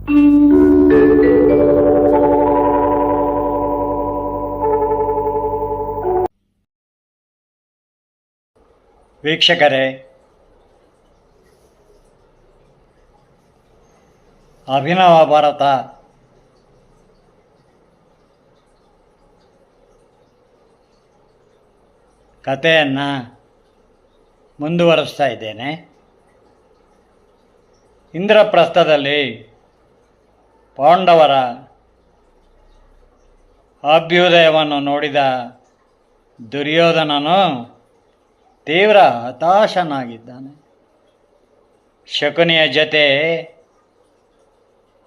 ವೀಕ್ಷಕರೇ, ಅಭಿನವ ಭಾರತ ಕಥೆಯನ್ನು ಮುಂದುವರಿಸ್ತಾ ಇದ್ದೇನೆ. ಇಂದ್ರಪ್ರಸ್ಥದಲ್ಲಿ ಪಾಂಡವರ ಅಭ್ಯುದಯವನ್ನು ನೋಡಿದ ದುರ್ಯೋಧನನು ತೀವ್ರ ಹತಾಶನಾಗಿದ್ದಾನೆ. ಶಕುನಿಯ ಜೊತೆ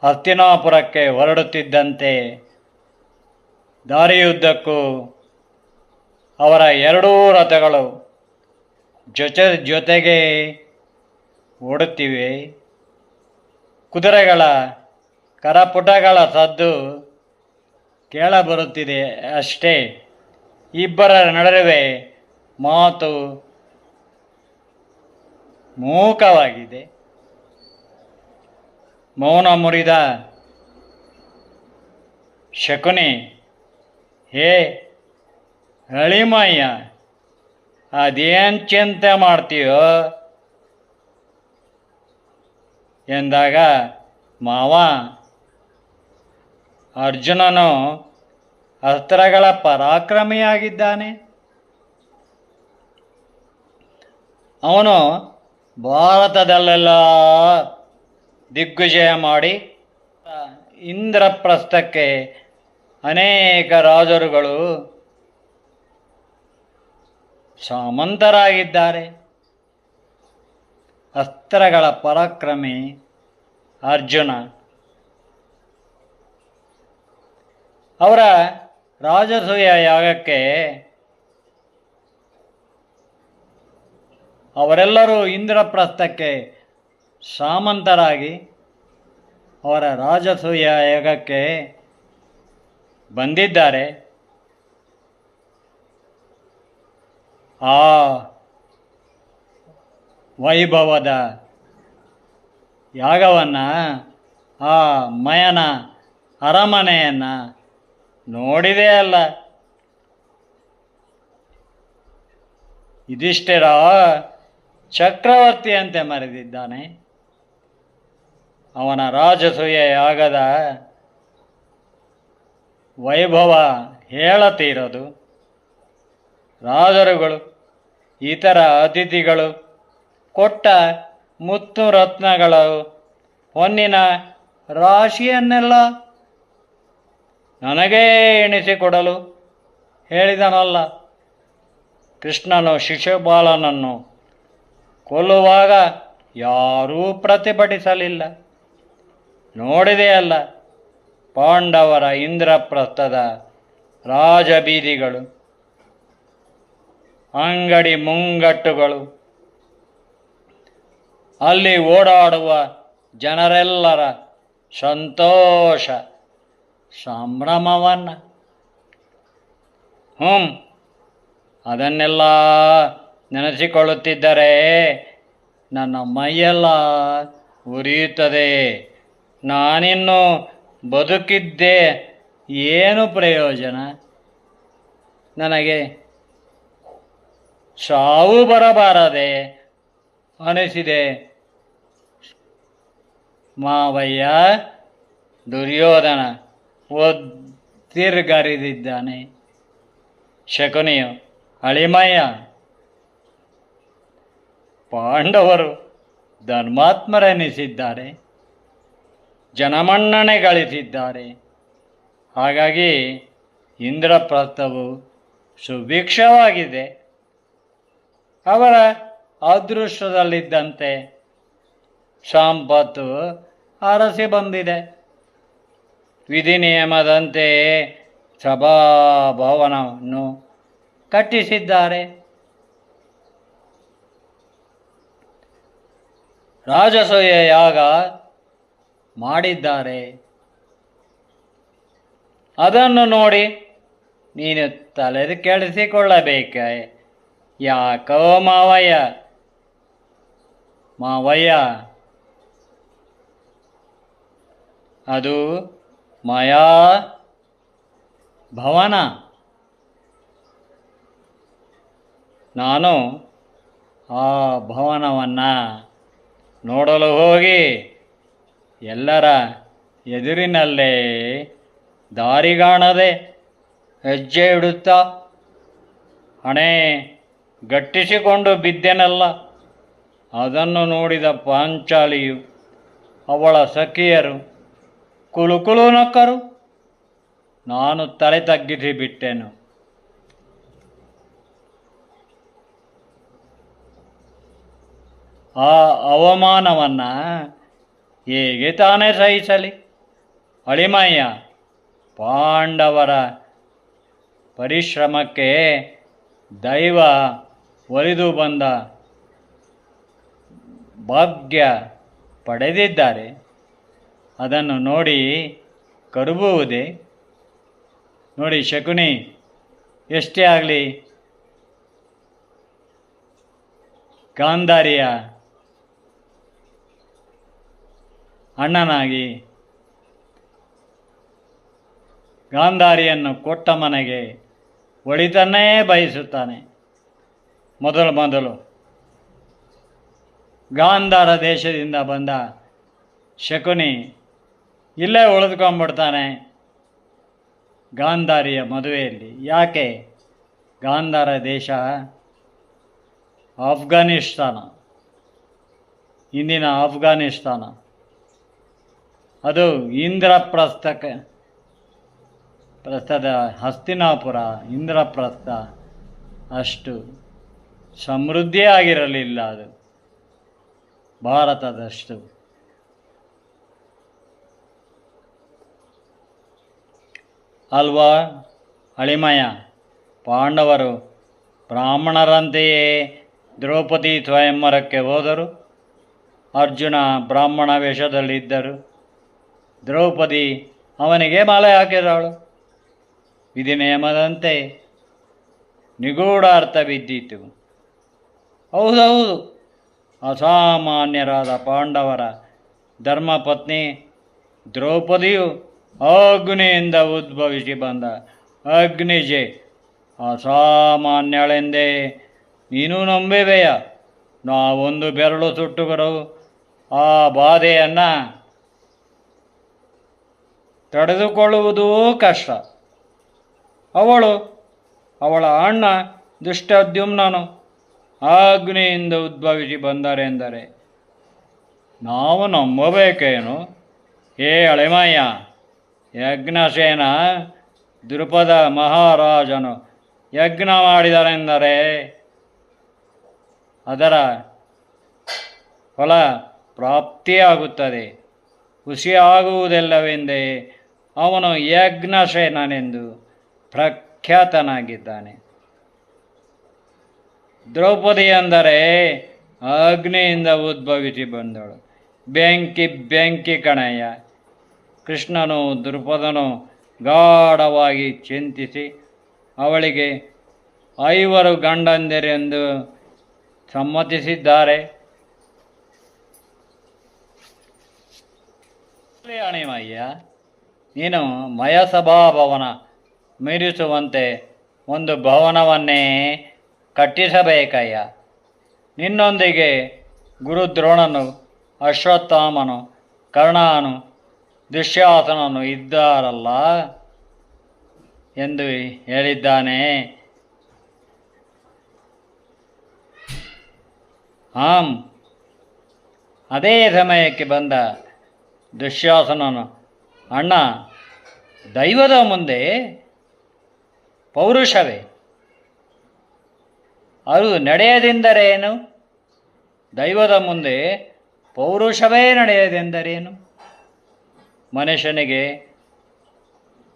ಹಸ್ತಿನಾಪುರಕ್ಕೆ ಹೊರಡುತ್ತಿದ್ದಂತೆ ದಾರಿಯುದ್ದಕ್ಕೂ ಅವರ ಎರಡೂ ರಥಗಳು ಜೊತೆಗೆ ಓಡುತ್ತಿವೆ. ಕುದುರೆಗಳ ಕರಪುಟಗಳ ಸದ್ದು ಕೇಳಬರುತ್ತಿದೆ ಅಷ್ಟೇ. ಇಬ್ಬರ ನಡುವೆ ಮಾತು ಮೂಕವಾಗಿದೆ. ಮೌನ ಮುರಿದ ಶಕುನಿ, ಹೇ ಹಳಿಮಯ್ಯ, ಅದೇನು ಚಿಂತೆ ಮಾಡ್ತೀಯೋ ಎಂದಾಗ, ಮಾವ, ಅರ್ಜುನನು ಅಸ್ತ್ರಗಳ ಪರಾಕ್ರಮಿಯಾಗಿದ್ದಾನೆ. ಅವನು ಭಾರತದಲ್ಲೆಲ್ಲ ದಿಗ್ವಿಜಯ ಮಾಡಿ ಇಂದ್ರಪ್ರಸ್ಥಕ್ಕೆ ಅನೇಕ ರಾಜರುಗಳು ಸಾಮಂತರಾಗಿದ್ದಾರೆ. ಅಸ್ತ್ರಗಳ ಪರಾಕ್ರಮಿ ಅರ್ಜುನ. ಅವರ ರಾಜಸೂಯ ಯಾಗಕ್ಕೆ ಅವರೆಲ್ಲರೂ ಇಂದ್ರಪ್ರಸ್ಥಕ್ಕೆ ಸಾಮಂತರಾಗಿ ಅವರ ರಾಜಸೂಯ ಯಾಗಕ್ಕೆ ಬಂದಿದ್ದಾರೆ. ಆ ವೈಭವದ ಯಾಗವನ್ನು, ಆ ಮಯನ ಅರಮನೆಯನ್ನು ನೋಡಿದೇ ಅಲ್ಲ. ಯುಧಿಷ್ಠಿರ ಚಕ್ರವರ್ತಿಯಂತೆ ಮೆರೆದಿದ್ದಾನೆ. ಅವನ ರಾಜಸೂಯ ಯಾಗದ ವೈಭವ ಹೇಳತೀರದು. ರಾಜರುಗಳು, ಇತರ ಅತಿಥಿಗಳು ಕೊಟ್ಟ ಮುತ್ತು ರತ್ನಗಳು, ಹೊನ್ನಿನ ರಾಶಿಯನ್ನೆಲ್ಲ ನನಗೇ ಎಣಿಸಿಕೊಡಲು ಹೇಳಿದನಲ್ಲ. ಕೃಷ್ಣನು ಶಿಶುಪಾಲನನ್ನು ಕೊಲ್ಲುವಾಗ ಯಾರೂ ಪ್ರತಿಭಟಿಸಲಿಲ್ಲ. ನೋಡಿದೆಯಲ್ಲ ಪಾಂಡವರ ಇಂದ್ರಪ್ರಸ್ಥದ ರಾಜಬೀದಿಗಳು, ಅಂಗಡಿ ಮುಂಗಟ್ಟುಗಳು, ಅಲ್ಲಿ ಓಡಾಡುವ ಜನರೆಲ್ಲರ ಸಂತೋಷ ಸಂಭ್ರಮವನ್ನು. ಅದನ್ನೆಲ್ಲ ನೆನೆಸಿಕೊಳ್ಳುತ್ತಿದ್ದರೆ ನನ್ನ ಮೈಯೆಲ್ಲ ಉರಿಯುತ್ತದೆ. ನಾನಿನ್ನು ಬದುಕಿದ್ದೆ ಏನು ಪ್ರಯೋಜನ? ನನಗೆ ಸಾವು ಬರಬಾರದೆ ಅನಿಸಿದೆ. ಮಾವಯ್ಯ ದುರ್ಯೋಧನ ಒದ್ದಿರ್ಗರಿದಿದ್ದಾನೆ. ಶಕುನಿಯು, ಹಳಿಮಯ್ಯ, ಪಾಂಡವರು ಧರ್ಮಾತ್ಮರೆನಿಸಿದ್ದಾರೆ, ಜನಮನ್ನಣೆ ಗಳಿಸಿದ್ದಾರೆ. ಹಾಗಾಗಿ ಇಂದ್ರಪ್ರಸ್ಥವು ಸುಭಿಕ್ಷವಾಗಿದೆ. ಅವರ ಅದೃಷ್ಟದಲ್ಲಿದ್ದಂತೆ ಸಂಪತ್ತು ಅರಸಿ ಬಂದಿದೆ. ವಿಧಿ ನಿಯಮದಂತೆ ಸಭಾಭವನವನ್ನು ಕಟ್ಟಿಸಿದ್ದಾರೆ. ರಾಜಸೂಯ ಯಾಗ ಮಾಡಿದ್ದಾರೆ. ಅದನ್ನು ನೋಡಿ ನೀನು ತಲೆ ಕೆಡಿಸಿಕೊಳ್ಳಬೇಕೆ? ಯಾಕೋ ಮಾವಯ್ಯ, ಅದು ಮಾಯಾ ಭವನ. ನಾನು ಆ ಭವನವನ್ನು ನೋಡಲು ಹೋಗಿ ಎಲ್ಲರ ಎದುರಿನಲ್ಲೇ ದಾರಿಗಾಣದೆ ಹೆಜ್ಜೆ ಇಡುತ್ತಾ ಹಣೆ ಗಟ್ಟಿಸಿಕೊಂಡು ಬಿದ್ದೆನಲ್ಲ. ಅದನ್ನು ನೋಡಿದ ಪಾಂಚಾಲಿಯು ಅವಳ ಸಖಿಯರು ಕುಲುಕುಲು ನಕ್ಕರು. ನಾನು ತಲೆ ತಗ್ಗಿಸಿ ಬಿಟ್ಟೆನು. ಆ ಅವಮಾನವನ್ನು ಹೇಗೆ ತಾನೇ ಸಹಿಸಲಿ? ಅಳಿಮಯ್ಯ ಪಾಂಡವರ ಪರಿಶ್ರಮಕ್ಕೆ ದೈವ ಒಲಿದು ಬಂದ ಭಾಗ್ಯ ಪಡೆದಿದ್ದಾರೆ. ಅದನ್ನು ನೋಡಿ ಕರುಬುವುದೇ? ನೋಡಿ ಶಕುನಿ, ಎಷ್ಟೇ ಆಗಲಿ ಗಾಂಧಾರಿಯ ಅಣ್ಣನಾಗಿ ಗಾಂಧಾರಿಯನ್ನು ಕೊಟ್ಟ ಮನೆಗೆ ಒಳಿತನ್ನೇ ಬಯಸುತ್ತಾನೆ. ಮೊದಲು ಗಾಂಧಾರ ದೇಶದಿಂದ ಬಂದ ಶಕುನಿ ಇಲ್ಲೇ ಉಳಿದುಕೊಂಡ್ಬಿಡ್ತಾನೆ ಗಾಂಧಾರಿಯ ಮದುವೆಯಲ್ಲಿ. ಯಾಕೆ? ಗಾಂಧಾರ ದೇಶ ಅಫ್ಘಾನಿಸ್ತಾನ, ಇಂದಿನ ಅಫ್ಘಾನಿಸ್ತಾನ. ಅದು ಪ್ರಸ್ಥದ ಹಸ್ತಿನಾಪುರ, ಇಂದ್ರಪ್ರಸ್ಥ ಅಷ್ಟು ಸಮೃದ್ಧಿಯಾಗಿರಲಿಲ್ಲ ಅದು ಭಾರತದಷ್ಟು. ಅಲ್ವಾ ಅಳಿಮಯ? ಪಾಂಡವರು ಬ್ರಾಹ್ಮಣರಂತೆಯೇ ದ್ರೌಪದಿ ಸ್ವಯಂವರಕ್ಕೆ ಹೋದರು. ಅರ್ಜುನ ಬ್ರಾಹ್ಮಣ ವೇಷದಲ್ಲಿದ್ದರು. ದ್ರೌಪದಿ ಅವನಿಗೆ ಮಾಲೆ ಹಾಕಿದಳು. ವಿಧಿ ನಿಯಮದಂತೆ ನಿಗೂಢ ಅರ್ಥ ಬಿದ್ದಿತು. ಹೌದೌದು, ಅಸಾಮಾನ್ಯರಾದ ಪಾಂಡವರ ಧರ್ಮಪತ್ನಿ ದ್ರೌಪದಿಯು ಅಗ್ನಿಯಿಂದ ಉದ್ಭವಿಸಿ ಬಂದ ಅಗ್ನಿಜೆ ಅಸಾಮಾನ್ಯಳೆಂದೇ ನೀನು ನಂಬಿವೆಯ? ನಾವೊಂದು ಬೆರಳು ಸುಟ್ಟುಗರು ಆ ಬಾಧೆಯನ್ನು ತಡೆದುಕೊಳ್ಳುವುದೂ ಕಷ್ಟ. ಅವಳ ಅಣ್ಣ ದುಷ್ಟದ್ಯುಮ್ನನು ಅಗ್ನಿಯಿಂದ ಉದ್ಭವಿಸಿ ಬಂದರೆಂದರೆ ನಾವು ನಂಬಬೇಕೇನು? ಏ ಅಳೆಮಯ್ಯ, ಯಜ್ಞಸೇನ ದೃಪದ ಮಹಾರಾಜನು ಯಜ್ಞ ಮಾಡಿದರೆಂದರೆ ಅದರ ಫಲ ಪ್ರಾಪ್ತಿಯಾಗುತ್ತದೆ, ಹುಸಿಯಾಗುವುದಿಲ್ಲವೆಂದೇ ಅವನು ಯಜ್ಞಸೇನನೆಂದು ಪ್ರಖ್ಯಾತನಾಗಿದ್ದಾನೆ. ದ್ರೌಪದಿ ಅಂದರೆ ಅಗ್ನಿಯಿಂದ ಉದ್ಭವಿಸಿ ಬಂದಳು. ಬೆಂಕಿ ಕಣಯ್ಯ. ಕೃಷ್ಣನು ದೃಪದನು ಗಾಢವಾಗಿ ಚಿಂತಿಸಿ ಅವಳಿಗೆ 5 ಗಂಡಂದಿರೆಂದು ಸಮ್ಮತಿಸಿದ್ದಾರೆ. ಅಣಿಮಯ್ಯ, ನೀನು ಮಯಸಭಾಭವನ ಮೀರಿಸುವಂತೆ ಒಂದು ಭವನವನ್ನೇ ಕಟ್ಟಿಸಬೇಕಯ್ಯ. ನಿನ್ನೊಂದಿಗೆ ಗುರುದ್ರೋಣನು, ಅಶ್ವತ್ಥಾಮನು, ಕರ್ಣನು, ದುಶ್ಯಾಸನನು ಇದ್ದಾರಲ್ಲ ಎಂದು ಹೇಳಿದ್ದಾನೆ. ಅದೇ ಸಮಯಕ್ಕೆ ಬಂದ ದುಶ್ಯಾಸನನು, ಅಣ್ಣ, ದೈವದ ಮುಂದೆ ಪೌರುಷವೇ? ಅದು ನಡೆಯದೆಂದರೇನು? ದೈವದ ಮುಂದೆ ಪೌರುಷವೇ ನಡೆಯದೆಂದರೇನು? ಮನುಷ್ಯನಿಗೆ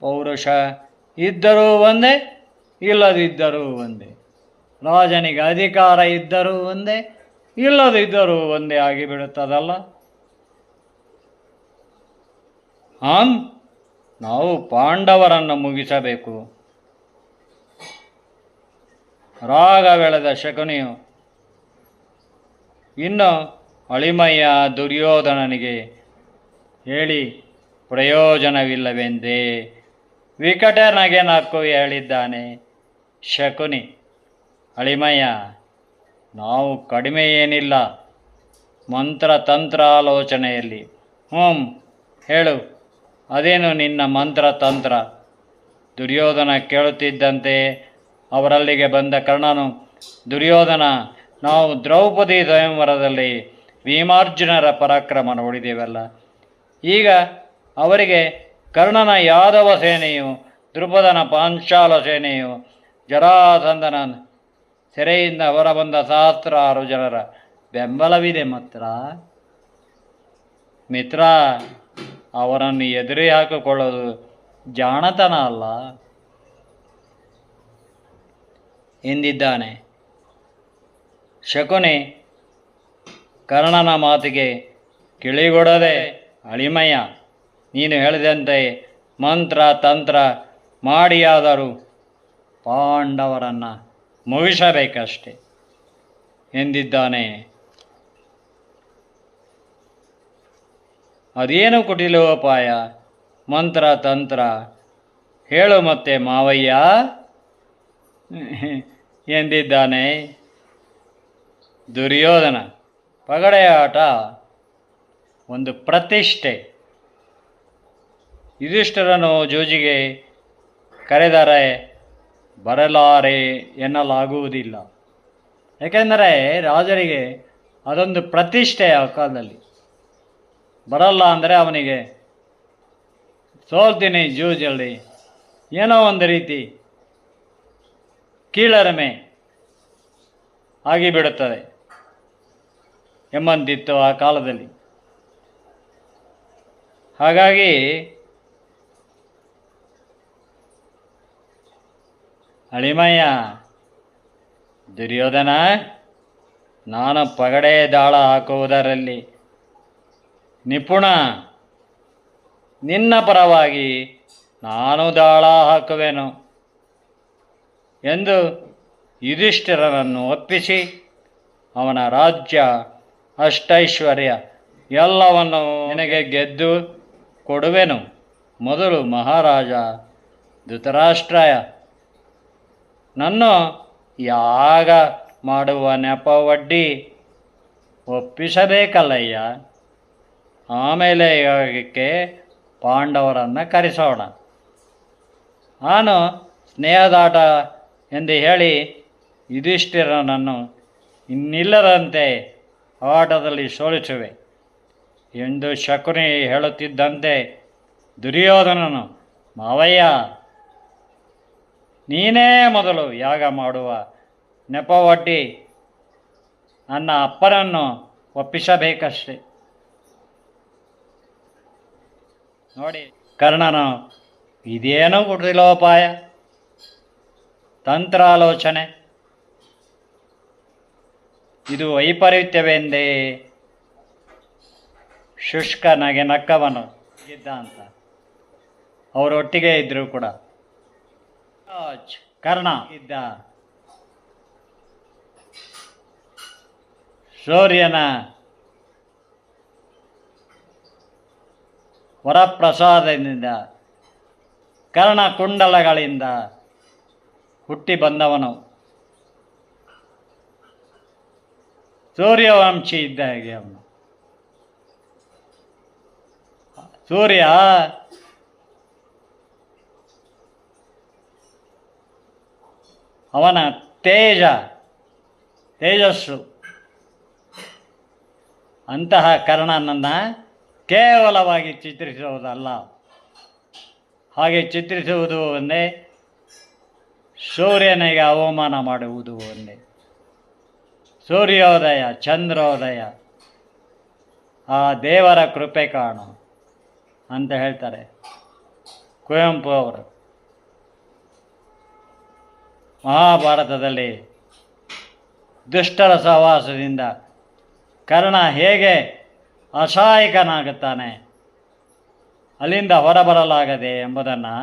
ಪೌರುಷ ಇದ್ದರೂ ಒಂದೇ, ಇಲ್ಲದಿದ್ದರೂ ಒಂದೇ. ರಾಜನಿಗೆ ಅಧಿಕಾರ ಇದ್ದರೂ ಒಂದೇ, ಇಲ್ಲದಿದ್ದರೂ ಒಂದೇ ಆಗಿಬಿಡುತ್ತದಲ್ಲ. ನಾವು ಪಾಂಡವರನ್ನು ಮುಗಿಸಬೇಕು. ರಾಗವೆಳೆದ ಶಕುನಿಯು ಇನ್ನು ಅಳಿಮಯ್ಯ ದುರ್ಯೋಧನನಿಗೆ ಹೇಳಿ ಪ್ರಯೋಜನವಿಲ್ಲವೆಂದೇ ವಿಕಟನಗೆ ನಕ್ಕು ಹೇಳಿದ್ದಾನೆ ಶಕುನಿ. ಅಳಿಮಯ್ಯ, ನಾವು ಕಡಿಮೆ ಏನಿಲ್ಲ ಮಂತ್ರ ತಂತ್ರ ಆಲೋಚನೆಯಲ್ಲಿ. ಹೇಳು, ಅದೇನು ನಿನ್ನ ಮಂತ್ರ ತಂತ್ರ? ದುರ್ಯೋಧನ ಕೇಳುತ್ತಿದ್ದಂತೆ ಅವರಲ್ಲಿಗೆ ಬಂದ ಕರ್ಣನು, ದುರ್ಯೋಧನ, ನಾವು ದ್ರೌಪದಿ ಸ್ವಯಂವರದಲ್ಲಿ ಭೀಮಾರ್ಜುನರ ಪರಾಕ್ರಮ ನೋಡಿದೆವಲ್ಲ. ಈಗ ಅವರಿಗೆ ಕರ್ಣನ ಯಾದವ ಸೇನೆಯು, ದ್ರುಪದನ ಪಾಂಚಾಲ ಸೇನೆಯು, ಜರಾಸಂಧನ ಸೆರೆಯಿಂದ ಹೊರಬಂದ ಸಹಸ್ರಾರು ಜನರ ಬೆಂಬಲವಿದೆ ಮಿತ್ರ. ಅವರನ್ನು ಎದುರಿ ಹಾಕಿಕೊಳ್ಳೋದು ಜಾಣತನ ಅಲ್ಲ ಎಂದಿದ್ದಾನೆ ಶಕುನಿ. ಕರ್ಣನ ಮಾತಿಗೆ ಕಿಳಿಗೊಡದೆ, ಅಳಿಮಯ್ಯ, ನೀನು ಹೇಳಿದಂತೆ ಮಂತ್ರ ತಂತ್ರ ಮಾಡಿಯಾದರೂ ಪಾಂಡವರನ್ನು ಮುಗಿಸಬೇಕಷ್ಟೆ ಎಂದಿದ್ದಾನೆ. ಅದೇನು ಕುಟಿಲೋಪಾಯ, ಮಂತ್ರ ತಂತ್ರ? ಹೇಳು ಮತ್ತೆ ಮಾವಯ್ಯ ಎಂದಿದ್ದಾನೆ ದುರ್ಯೋಧನ. ಪಗಡೆಯ ಆಟ ಒಂದು ಪ್ರತಿಷ್ಠೆ. ಯುಧಿಷ್ಠಿರನು ಜೂಜಿಗೆ ಕರೆದರೆ ಬರಲಾರೆ ಎನ್ನಲಾಗುವುದಿಲ್ಲ. ಏಕೆಂದರೆ ರಾಜರಿಗೆ ಅದೊಂದು ಪ್ರತಿಷ್ಠೆ. ಆ ಕಾಲದಲ್ಲಿ ಬರಲ್ಲ ಅಂದರೆ ಅವನಿಗೆ ಸೋಲ್ತೀನಿ ಜೂಜಲ್ಲಿ, ಏನೋ ಒಂದು ರೀತಿ ಕೀಳರಿಮೆ ಆಗಿಬಿಡುತ್ತದೆ ಎಂಬಂತಿತ್ತು ಆ ಕಾಲದಲ್ಲಿ. ಹಾಗಾಗಿ ಅಳಿಮಯ್ಯ, ದುರ್ಯೋಧನ, ನಾನು ಪಗಡೆ ದಾಳ ಹಾಕುವುದರಲ್ಲಿ ನಿಪುಣ. ನಿನ್ನ ಪರವಾಗಿ ನಾನು ದಾಳ ಹಾಕುವೆನು ಎಂದು ಯುಧಿಷ್ಠಿರನನ್ನು ಒಪ್ಪಿಸಿ ಅವನ ರಾಜ್ಯ ಅಷ್ಟೈಶ್ವರ್ಯ ಎಲ್ಲವನ್ನು ನಿನಗೆ ಗೆದ್ದು ಕೊಡುವೆನು. ಮೊದಲು ಮಹಾರಾಜ ಧೃತರಾಷ್ಟ್ರಯ ನನ್ನ ಯಾಗ ಮಾಡುವ ನೆಪವಡ್ಡಿ ಒಪ್ಪಿಸಬೇಕಲ್ಲಯ್ಯ. ಆಮೇಲೆ ಯಾಗಕ್ಕೆ ಪಾಂಡವರನ್ನು ಕರೆಸೋಣ. ನಾನು ಸ್ನೇಹದಾಟ ಎಂದು ಹೇಳಿ ಯುಧಿಷ್ಠಿರನನ್ನು ಇನ್ನಿಲ್ಲದಂತೆ ಆಟದಲ್ಲಿ ಸೋಲಿಸುವೆ ಎಂದು ಶಕುನಿ ಹೇಳುತ್ತಿದ್ದಂತೆ ದುರ್ಯೋಧನನು, ಮಾವಯ್ಯ, ನೀನೇ ಮೊದಲು ಯಾಗ ಮಾಡುವ ನೆಪವಡ್ಡಿ ನನ್ನ ಅಪ್ಪನನ್ನು ಒಪ್ಪಿಸಬೇಕಷ್ಟೆ. ನೋಡಿ ಕರ್ಣನು ಇದೇನೂ ಕುಟಿಲೋಪಾಯ, ತಂತ್ರಾಲೋಚನೆ, ಇದು ವೈಪರೀತ್ಯವೆಂದೇ ಶುಷ್ಕ ನಗೆ ನಕ್ಕವನು ಇದ್ದ ಅಂತ. ಅವರೊಟ್ಟಿಗೆ ಇದ್ದರೂ ಕೂಡ ಕರ್ಣ ಇದ್ದ. ಸೂರ್ಯನ ವರಪ್ರಸಾದದಿಂದ ಕರ್ಣಕುಂಡಲಗಳಿಂದ ಹುಟ್ಟಿ ಬಂದವನು. ಸೂರ್ಯವಂಶಿ ಇದ್ದ ಹಾಗೆ ಅವನು. ಸೂರ್ಯ ಅವನ ತೇಜಸ್ಸು. ಅಂತಹ ಕರ್ಣನನ್ನು ಕೇವಲವಾಗಿ ಚಿತ್ರಿಸುವುದಲ್ಲ, ಹಾಗೆ ಚಿತ್ರಿಸುವುದು ಒಂದೇ, ಸೂರ್ಯನಿಗೆ ಅವಮಾನ ಮಾಡುವುದು ಒಂದೇ. ಸೂರ್ಯೋದಯ ಚಂದ್ರೋದಯ ಆ ದೇವರ ಕೃಪೆ ಕಾಣು ಅಂತ ಹೇಳ್ತಾರೆ ಕುವೆಂಪು ಅವರು. ಮಹಾಭಾರತದಲ್ಲಿ ದುಷ್ಟರ ಸಹವಾಸದಿಂದ ಕರ್ಣ ಹೇಗೆ ಅಸಹಾಯಕನಾಗುತ್ತಾನೆ, ಅಲ್ಲಿಂದ ಹೊರಬರಲಾಗದೆ ಎಂಬುದನ್ನು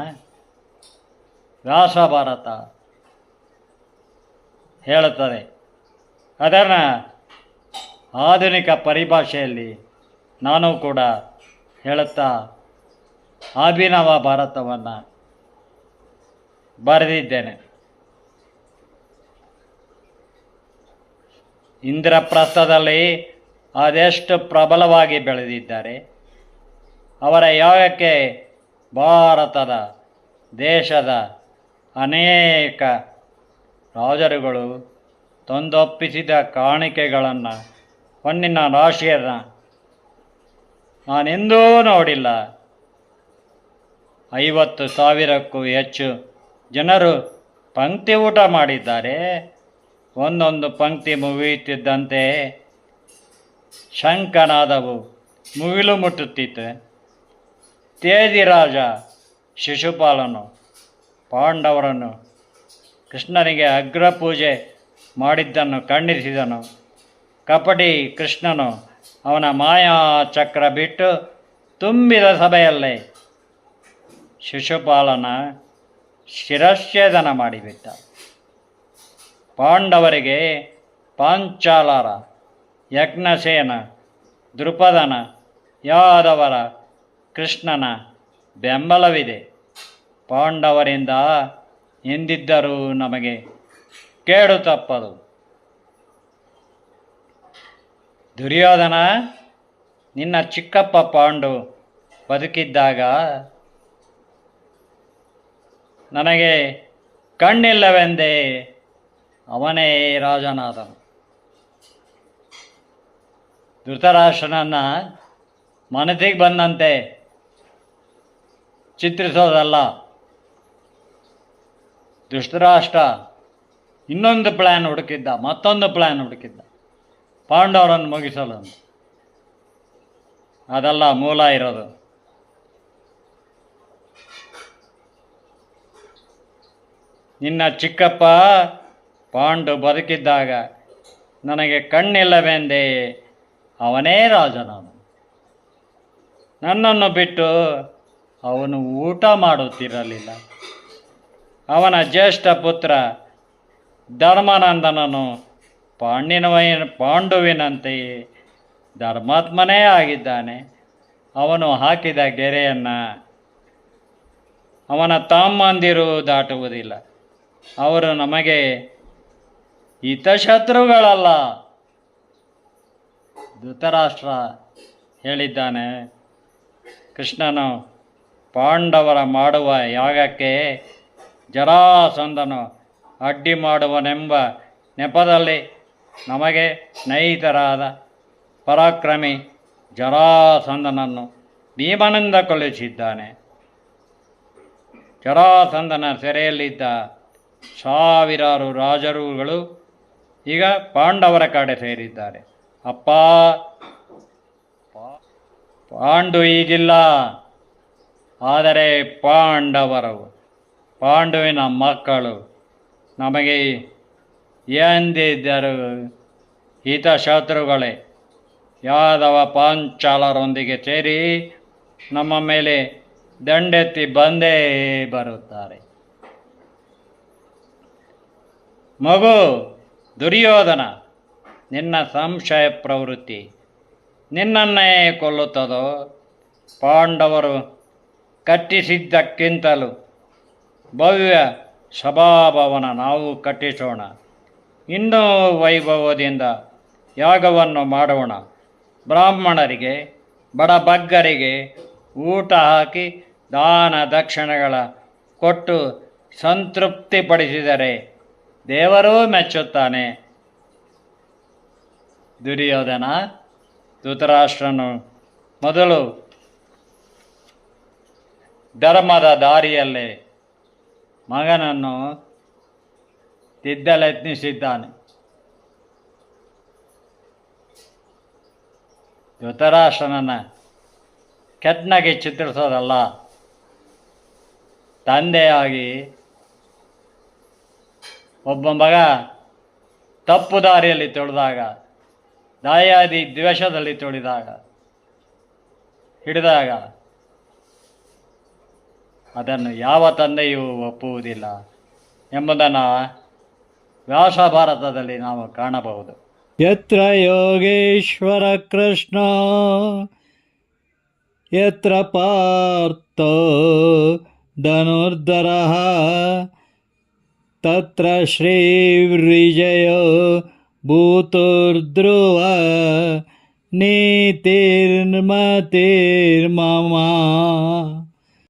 ವ್ಯಾಸಭಾರತ ಹೇಳುತ್ತದೆ. ಅದನ್ನು ಆಧುನಿಕ ಪರಿಭಾಷೆಯಲ್ಲಿ ನಾನು ಕೂಡ ಹೇಳುತ್ತಾ ಅಭಿನವ ಭಾರತವನ್ನು ಬರೆದಿದ್ದೇನೆ. ಇಂದ್ರಪ್ರಸ್ಥದಲ್ಲಿ ಅದೆಷ್ಟು ಪ್ರಬಲವಾಗಿ ಬೆಳೆದಿದ್ದಾರೆ. ಅವರ ಯಾಗಕ್ಕೆ ಭಾರತದ ದೇಶದ ಅನೇಕ ರಾಜರುಗಳು ತಂದೊಪ್ಪಿಸಿದ ಕಾಣಿಕೆಗಳನ್ನು, ಹೊನ್ನಿನ ರಾಶಿಯನ್ನು ನಾನೆಂದೂ ನೋಡಿಲ್ಲ. 50,000ಕ್ಕೂ ಹೆಚ್ಚು ಜನರು ಪಂಕ್ತಿ ಊಟ ಮಾಡಿದ್ದಾರೆ. ಒಂದೊಂದು ಪಂಕ್ತಿ ಮುಗಿಯುತ್ತಿದ್ದಂತೆ ಶಂಖನಾದವು ಮುಗಿಲು ಮುಟ್ಟುತ್ತಿತ್ತು. ತೇದಿರಾಜ ಶಿಶುಪಾಲನು ಪಾಂಡವರನ್ನು ಕೃಷ್ಣನಿಗೆ ಅಗ್ರಪೂಜೆ ಮಾಡಿದ್ದನ್ನು ಖಂಡಿಸಿದನು. ಕಪಟಿ ಕೃಷ್ಣನು ಅವನ ಮಾಯಾಚಕ್ರ ಬಿಟ್ಟು ತುಂಬಿದ ಸಭೆಯಲ್ಲೇ ಶಿಶುಪಾಲನ ಶಿರಚ್ಛೇದನ ಮಾಡಿಬಿಟ್ಟ. ಪಾಂಡವರಿಗೆ ಪಾಂಚಾಲರ, ಯಜ್ಞಸೇನ, ದೃಪದನ ಯಾದವರ ಕೃಷ್ಣನ ಬೆಂಬಲವಿದೆ. ಪಾಂಡವರಿಂದ ಎಂದಿದ್ದರೂ ನಮಗೆ ಕೇಡು ತಪ್ಪದು. ದುರ್ಯೋಧನ, ನಿನ್ನ ಚಿಕ್ಕಪ್ಪ ಪಾಂಡು ಬದುಕಿದ್ದಾಗ ನನಗೆ ಕಣ್ಣಿಲ್ಲವೆಂದೇ ಅವನೇ ರಾಜನಾದನು. ಧೃತರಾಷ್ಟ್ರನನ್ನು ಮನಸ್ಸಿಗೆ ಬಂದಂತೆ ಚಿತ್ರಿಸೋದಲ್ಲ. ಧೃತರಾಷ್ಟ್ರ ಇನ್ನೊಂದು ಪ್ಲ್ಯಾನ್ ಹುಡುಕಿದ್ದ, ಮತ್ತೊಂದು ಪ್ಲ್ಯಾನ್ ಹುಡುಕಿದ್ದ ಪಾಂಡವರನ್ನು ಮುಗಿಸಲು. ಅದೆಲ್ಲ ಮೂಲ ಇರೋದು. ನಿನ್ನ ಚಿಕ್ಕಪ್ಪ ಪಾಂಡು ಬದುಕಿದ್ದಾಗ ನನಗೆ ಕಣ್ಣಿಲ್ಲವೆಂದೇ ಅವನೇ ರಾಜನಾದನು. ನನ್ನನ್ನು ಬಿಟ್ಟು ಅವನು ಊಟ ಮಾಡುತ್ತಿರಲಿಲ್ಲ. ಅವನ ಜ್ಯೇಷ್ಠ ಪುತ್ರ ಧರ್ಮಾನಂದನನು ಪಾಂಡುವಿನಂತೆಯೇ ಧರ್ಮಾತ್ಮನೇ ಆಗಿದ್ದಾನೆ. ಅವನು ಹಾಕಿದ ಗೆರೆಯನ್ನು ಅವನ ತಮ್ಮಂದಿರು ದಾಟುವುದಿಲ್ಲ. ಅವರು ನಮಗೆ ಹಿತಶತ್ರುಗಳಲ್ಲ. ಧೃತರಾಷ್ಟ್ರ ಹೇಳಿದ್ದಾನೆ, ಕೃಷ್ಣನು ಪಾಂಡವರ ಮಾಡುವ ಯಾಗಕ್ಕೆ ಜರಾಸಂಧನು ಅಡ್ಡಿ ಮಾಡುವನೆಂಬ ನೆಪದಲ್ಲಿ ನಮಗೆ ಸ್ನೇಹಿತರಾದ ಪರಾಕ್ರಮಿ ಜರಾಸಂಧನನ್ನು ಭೀಮನಿಂದ ಕೊಲ್ಲಿಸಿದ್ದಾನೆ. ಜರಾಸಂಧನ ಸೆರೆಯಲ್ಲಿದ್ದ ಸಾವಿರಾರು ರಾಜರುಗಳು ಈಗ ಪಾಂಡವರ ಕಡೆ ಸೇರಿದ್ದಾರೆ. ಅಪ್ಪ, ಪಾಂಡು ಈಗಿಲ್ಲ, ಆದರೆ ಪಾಂಡವರು, ಪಾಂಡುವಿನ ಮಕ್ಕಳು ನಮಗೆ ಎಂದಿದ್ದರು ಹಿತಶತ್ರುಗಳೇ. ಯಾದವ ಪಾಂಚಾಲರೊಂದಿಗೆ ಸೇರಿ ನಮ್ಮ ಮೇಲೆ ದಂಡೆತ್ತಿ ಬಂದೇ ಬರುತ್ತಾರೆ. ಮಗು ದುರ್ಯೋಧನ, ನಿನ್ನ ಸಂಶಯ ಪ್ರವೃತ್ತಿ ನಿನ್ನನ್ನೇ ಕೊಲ್ಲುತ್ತದೋ? ಪಾಂಡವರು ಕಟ್ಟಿಸಿದ್ದಕ್ಕಿಂತಲೂ ಭವ್ಯ ಸಭಾಭವನ ನಾವು ಕಟ್ಟಿಸೋಣ. ಇನ್ನೂ ವೈಭವದಿಂದ ಯಾಗವನ್ನು ಮಾಡೋಣ. ಬ್ರಾಹ್ಮಣರಿಗೆ, ಬಡಬಗ್ಗರಿಗೆ ಊಟ ಹಾಕಿ ದಾನ ದಕ್ಷಿಣೆಗಳ ಕೊಟ್ಟು ಸಂತೃಪ್ತಿಪಡಿಸಿದರೆ ದೇವರೂ ಮೆಚ್ಚುತ್ತಾನೆ. ದುರ್ಯೋಧನ, ಧೃತರಾಷ್ಟ್ರನು ಮೊದಲು ಧರ್ಮದ ದಾರಿಯಲ್ಲೇ ಮಗನನ್ನು ತಿದ್ದಲೆತ್ನಿಸಿದ್ದಾನೆ. ಧೃತರಾಷ್ಟ್ರನನ್ನು ಕೆಟ್ನಾಗಿ ಚಿತ್ರಿಸೋದಲ್ಲ, ತಂದೆಯಾಗಿ ಒಬ್ಬ ಮಗ ತಪ್ಪು ದಾರಿಯಲ್ಲಿ ತುಳಿದಾಗ, ದಾಯಾದಿ ದ್ವೇಷದಲ್ಲಿ ಹಿಡಿದಾಗ ಅದನ್ನು ಯಾವ ತಂದೆಯೂ ಒಪ್ಪುವುದಿಲ್ಲ ಎಂಬುದನ್ನು ವ್ಯಾಸ ಭಾರತದಲ್ಲಿ ನಾವು ಕಾಣಬಹುದು. ಯತ್ರ ಯೋಗೇಶ್ವರ ಕೃಷ್ಣ ಯತ್ರ ಪಾರ್ಥ ಧನುರ್ಧರಃ ತತ್ರ ಶ್ರೀರ್ವಿಜಯ ಭೂತುರ್ಧ್ರುವ ನೀತಿರ್ಮತಿರ್ಮಮ.